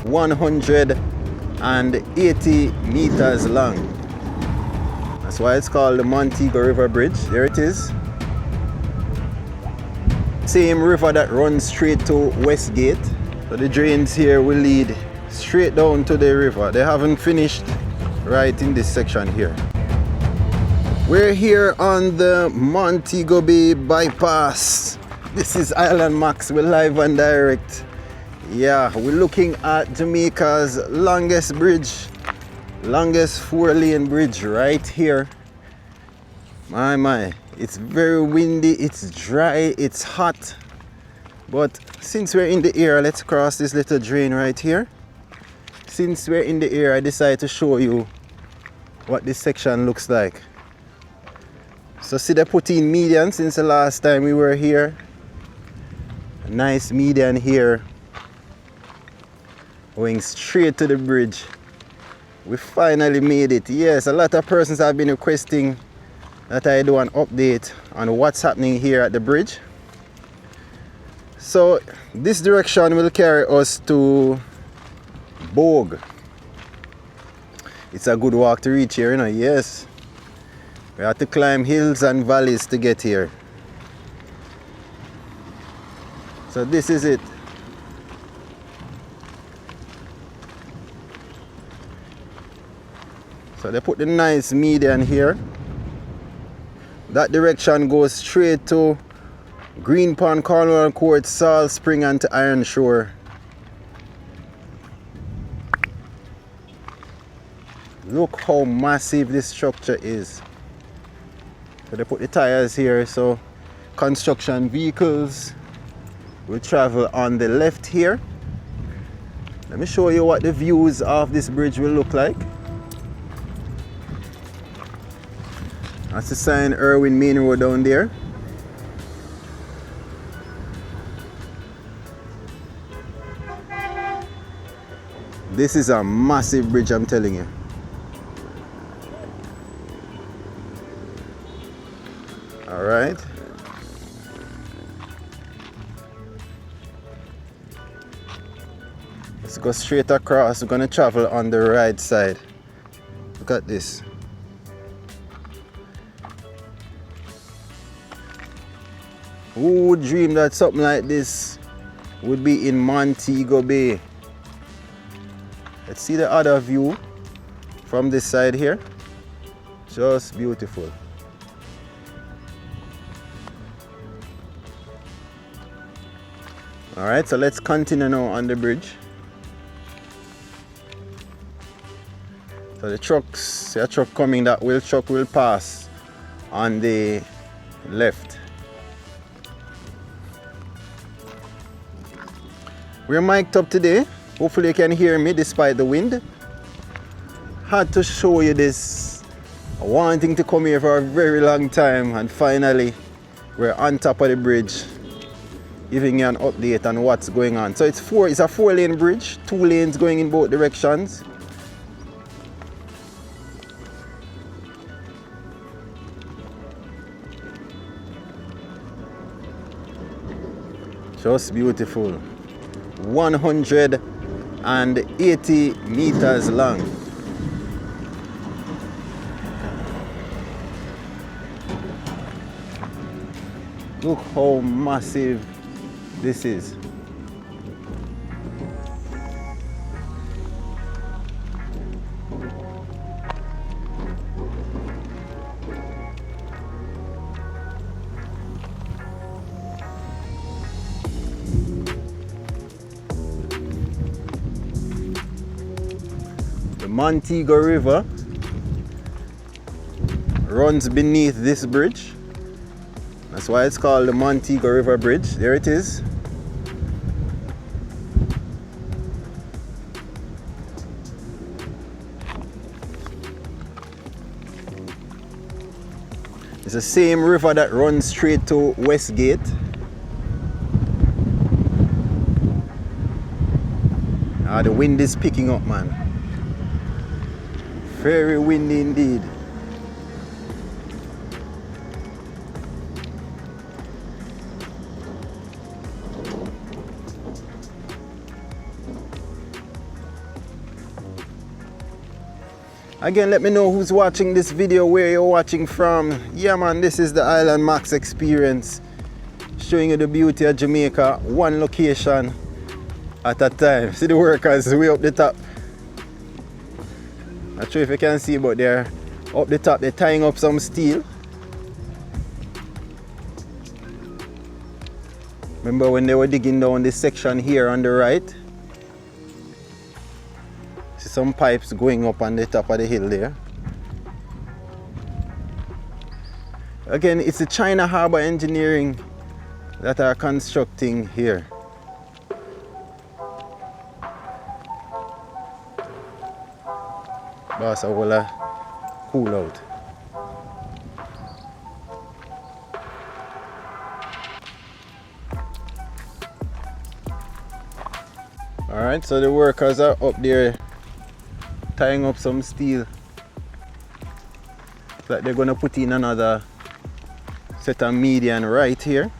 180 meters long. That's why it's called the Montego River Bridge. There it is. Same river that runs straight to Westgate. So the drains here will lead straight down to the river. They haven't finished right in this section here. We're here on the Montego Bay bypass. This is Island Max. We're live and direct. Yeah, we're looking at Jamaica's longest bridge, longest 4-lane bridge right here. My, it's very windy, it's dry, it's hot. But since we're in the air, let's cross this little drain right here. Since we're in the air, I decided to show you what this section looks like. So see, they put in median since the last time we were here. A nice median here, going straight to the bridge. We finally made it. Yes, a lot of persons have been requesting that I do an update on what's happening here at the bridge. So this direction will carry us to Bogue. It's a good walk to reach here, you know. Yes, we have to climb hills and valleys to get here. So this is it. So they put the nice median here. That direction goes straight to Green Pond, Cornwall Court, Salt Spring, and to Iron Shore. Look how massive this structure is. So they put the tires here, so construction vehicles will travel on the left here. Let me show you what the views of this bridge will look like. That's the sign Irwin Main Road down there. This is a massive bridge, I'm telling you. All right. Let's go straight across. We're going to travel on the right side. Look at this. Who would dream that something like this would be in Montego Bay? Let's see the other view from this side here. Just beautiful. All right, so let's continue now on the bridge. So the trucks, see a truck coming, that truck will pass on the left. We're mic'd up today. Hopefully you can hear me despite the wind. Had to show you this. Wanting to come here for a very long time, and finally we're on top of the bridge, giving you an update on what's going on. So it's a 4-lane bridge, 2 lanes going in both directions. Just beautiful. 180 meters long. Look how massive this is. The Montego River runs beneath this bridge. That's why it's called the Montego River Bridge. There it is. It's the same river that runs straight to Westgate. The wind is picking up, man. Very windy indeed. Again, let me know who's watching this video, where you're watching from. Yeah man, this is the Island Max experience, showing you the beauty of Jamaica, one location at a time. See the workers way up the top. Not sure if you can see, but they're up the top, they're tying up some steel. Remember when they were digging down this section here on the right? See some pipes going up on the top of the hill there. Again, it's the China Harbor Engineering that are constructing here. Boss, I will cool out. Alright, so the workers are up there tying up some steel that they're gonna put in another set of median right here.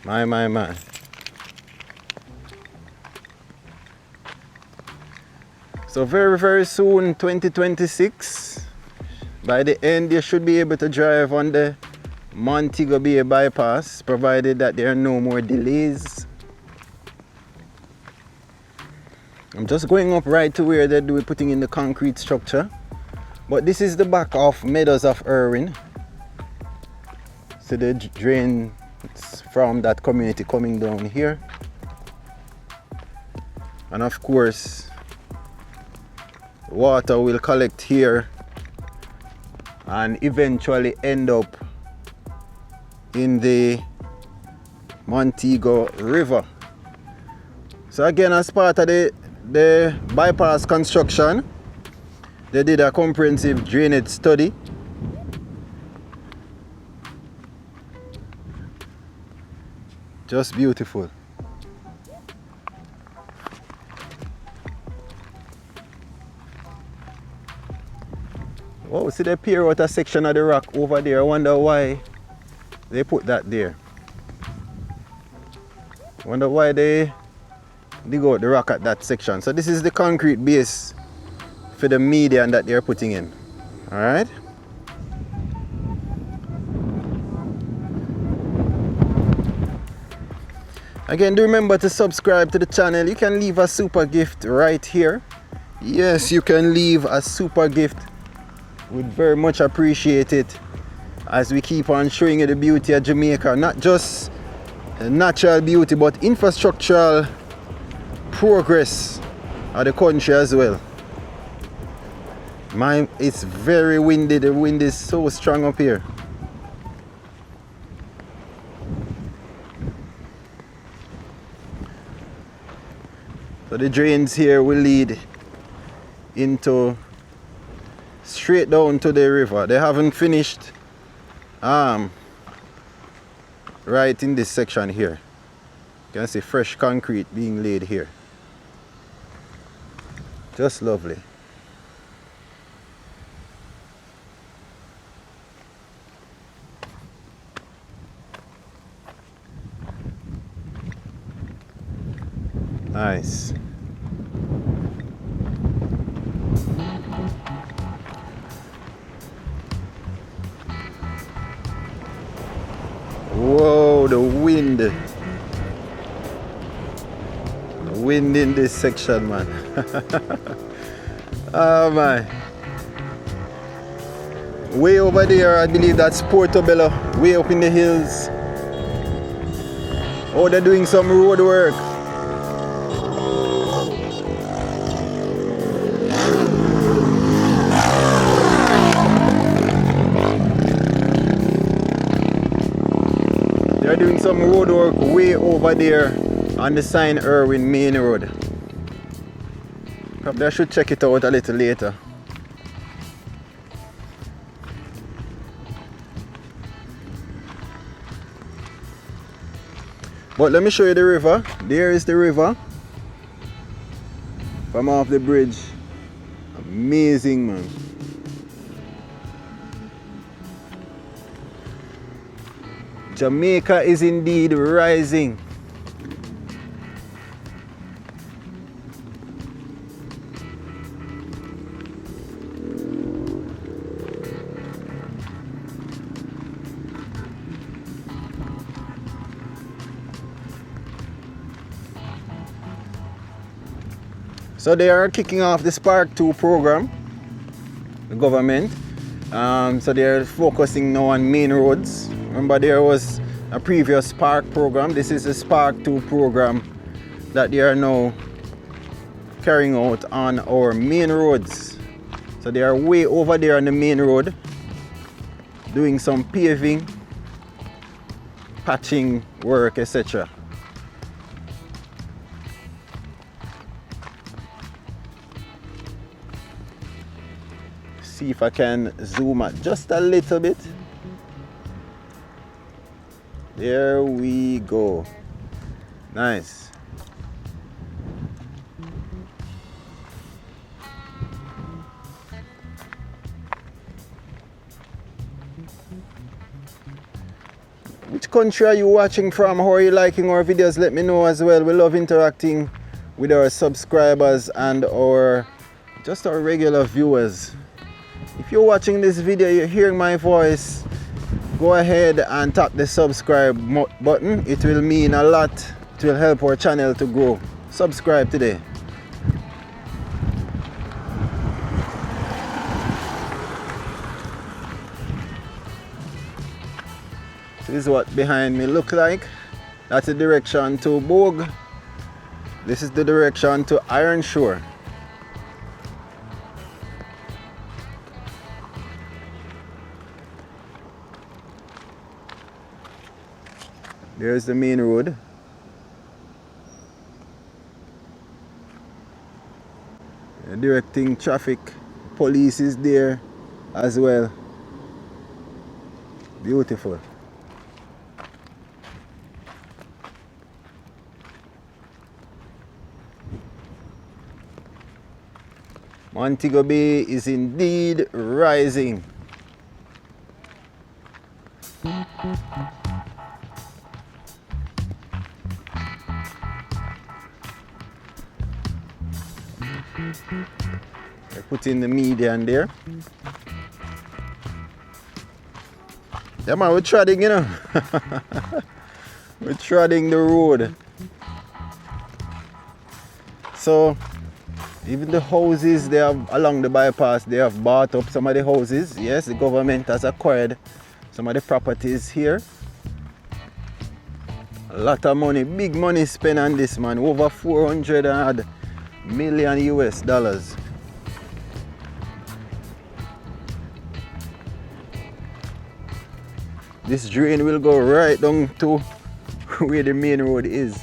My. So very soon, 2026, by the end you should be able to drive on the Montego Bay bypass, provided that there are no more delays. I'm just going up right to where they're putting in the concrete structure. But this is the back of Meadows of Irwin. So the drain from that community coming down here. And of course, water will collect here and eventually end up in the Montego River. So again, as part of the bypass construction, they did a comprehensive drainage study. Just beautiful. Oh, see they peer out a section of the rock over there. I wonder why they put that there. Wonder why they dig out the rock at that section. So this is the concrete base for the median that they're putting in. Alright. Again, do remember to subscribe to the channel. You can leave a super gift right here. Yes, you can leave a super gift. We'd very much appreciate it as we keep on showing you the beauty of Jamaica. Not just natural beauty, but infrastructural progress of the country as well. It's very windy. The wind is so strong up here. So the drains here will lead into straight down to the river. They haven't finished right in this section here. You can see fresh concrete being laid here. Just lovely. Nice. Whoa, the wind. The wind in this section, man. Oh my. Way over there, I believe that's Portobello, way up in the hills. Oh, they're doing some road work. They're doing some road work way over there on the St. Irwin Main Road. Probably I should check it out a little later. But let me show you the river. There is the river from off the bridge. Amazing, man. Jamaica is indeed rising. So they are kicking off the Spark 2 program, the government. So they're focusing now on main roads. Remember, there was a previous Spark program. This is a Spark 2 program that they are now carrying out on our main roads. So they are way over there on the main road doing some paving, patching work, etc. See if I can zoom out just a little bit. There we go. Nice. Which country are you watching from? How are you liking our videos? Let me know as well. We love interacting with our subscribers and our regular viewers. If you're watching this video, you're hearing my voice, go ahead and tap the subscribe button. It will mean a lot. It will help our channel to grow. Subscribe today. So this is what behind me look like. That's the direction to Bogue. This is the direction to Iron Shore. There's the main road. Directing traffic. Police is there as well. Beautiful. Montego Bay is indeed rising. I put in the median there. Yeah man, we're treading, you know. We're treading the road. So even the houses they have along the bypass, they have bought up some of the houses. Yes, the government has acquired some of the properties here. A lot of money, big money spent on this, man. Over 400 million US dollars. This drain will go right down to where the main road is.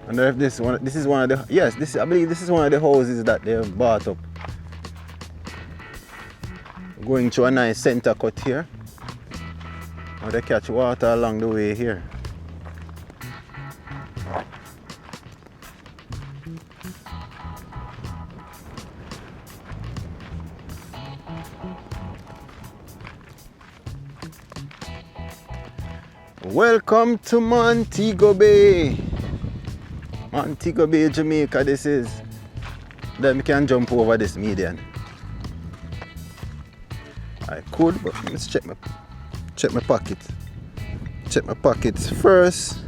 I wonder if this is one of the, yes, I believe this is one of the houses that they have bought up. Going through a nice center cut here. Now they catch water along the way here. Welcome to Montego Bay. Montego Bay, Jamaica, this is. Then we can jump over this median. I could, but let's check my pocket. Check my pockets first.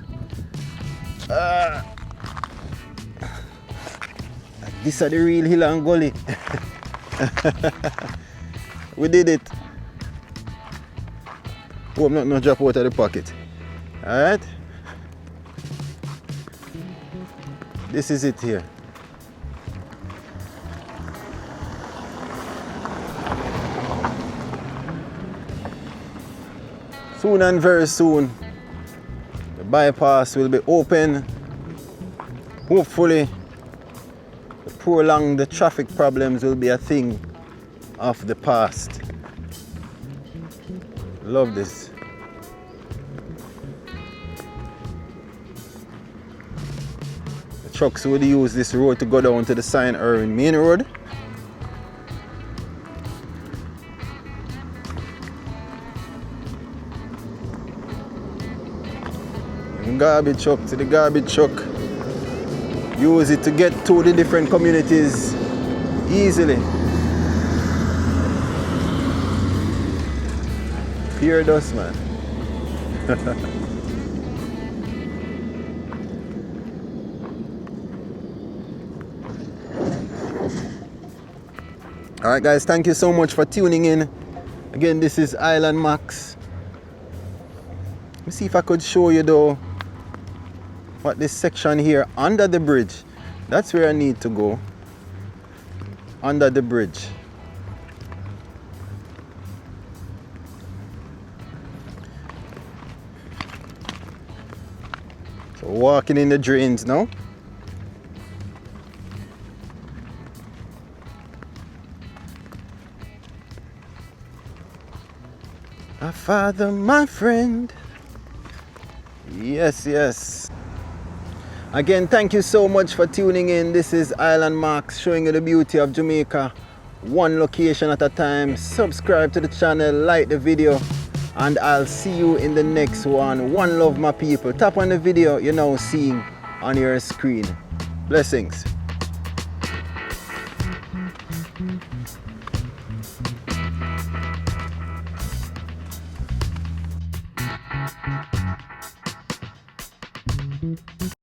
This is the real hill and gully. We did it. Hope not no drop out of the pocket. Alright. This is it here. Soon and very soon, the bypass will be open. Hopefully, the traffic problems will be a thing of the past. Love this. The trucks would use this road to go down to the St. Irwin main road. Garbage truck to the garbage truck. Use it to get to the different communities Easily. Pure dust, man. Alright guys, thank you so much for tuning in. Again, this is Island Max. Let me see if I could show you though what this section here under the bridge. That's where I need to go. Under the bridge. So walking in the drains now. My father, my friend. Yes, yes. Again, thank you so much for tuning in. This is Island Max showing you the beauty of Jamaica, one location at a time. Subscribe to the channel, like the video, and I'll see you in the next one. One love, my people. Tap on the video you're now seeing on your screen. Blessings.